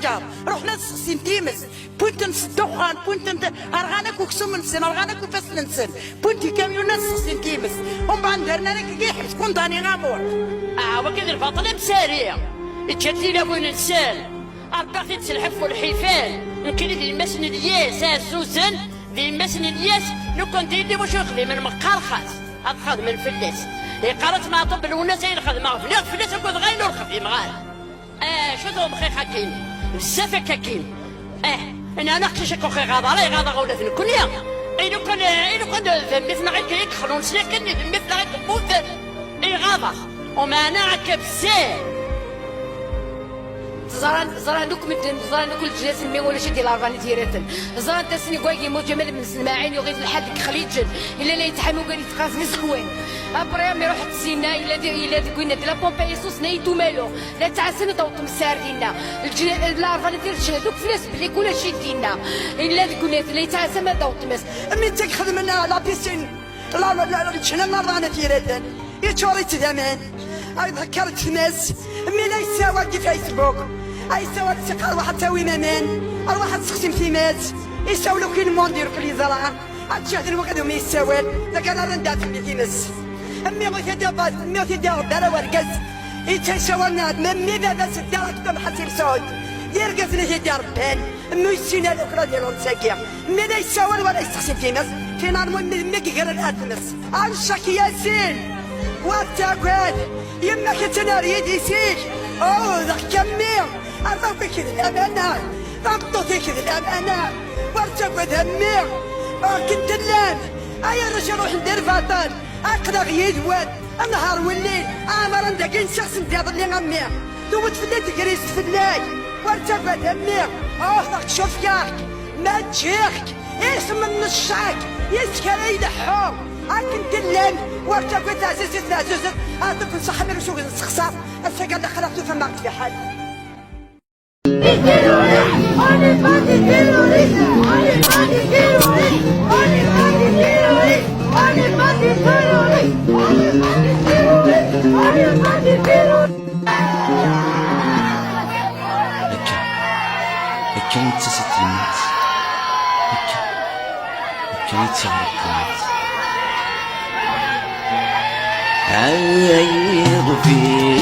تجار رحنا سنتيمس بنت نسدوخان بنت ارغانك وكسوم نسن ارغانك وفس نسن بنت كاميون سنتيمس هم بعد درنا لك كي حبس كون داني غامور وكذا البطل مسارية تشتي لابو نسال أربعة تسلحف والحيفان يمكن ذي المسن الياس سوسن ذي المسن الياس لو كنت يدي واش يخدم من مقارخات أخذ من الفلاس هي قالت مع طب الوناس زين خدمة فلاس نقول غير نرخف في مغال شو ذو بخي حكيم بزاف حكيم انا نقشش كوخي غاضه لا غاضه غوله في الكليه إلو كان مثل غير كي يدخلون ساكن مثل غير تموت اي غاضه وما نعك بزاف زران دوك مدن زران كل جلاس المي ولا شي ديال الاربعه ديالتن زران تسني كواكي مو جمال من السماعين وغير الحد خليجن الا لا يتحموا قال يتقاس نسكوين ابريا مي روح تسينا الا كنا ديال بومبايسوس نيتو مالو لا تعسنا طوط مسار ديالنا الاربعه ديال شهدوك فلاس بلي كل شي ديالنا الا كنا لا يتعسى ما طوط مس مي تخدمنا لا بيسين لا شنو الاربعه ديالتن يتوري تزمان ذكرت ناس مي لا يساوى كي فيسبوك يساوى تسقى واحد تاوي مامان واحد تقسم تيمات يساولو كي الموندير كلي زرعه تشاهد الوقت وما يساوى ذاك انا ندات اللي تيمس امي بغيت دابا امي تيدير دار ورقز يتساوى الناد مي بابا سدار كتب حسين سعود يرقز لي تيدير بان امي يسينا الاخرى ديالو مساكيه مي لا يساوى ولا يستقسم تيمس في نار مي كيغير الادمس عشاك ياسين واتاكل يما كتنار يدي سيك ذاك كمير أرضوك كذا الأمانة أبطوتي كذا الأمانة وارتقوا ذمير كنت اللام أيا رجل روح ندير فاطن أقدر يدوان النهار والليل أمر عندك إن شخص ندير اللي غمير دوت فلاي تقريس فلاي وارتقوا ذمير ذاك شوف ياك ما تجيك اسم من الشاك يسكر يدحو كنت اللام وارتقوا تعزيز تعزيز هذوك نصحى من وشوق نسخسر الفقر اللي خلقته فما في حال هكا يتسست الموت هكا يتسغرق الموت عايض في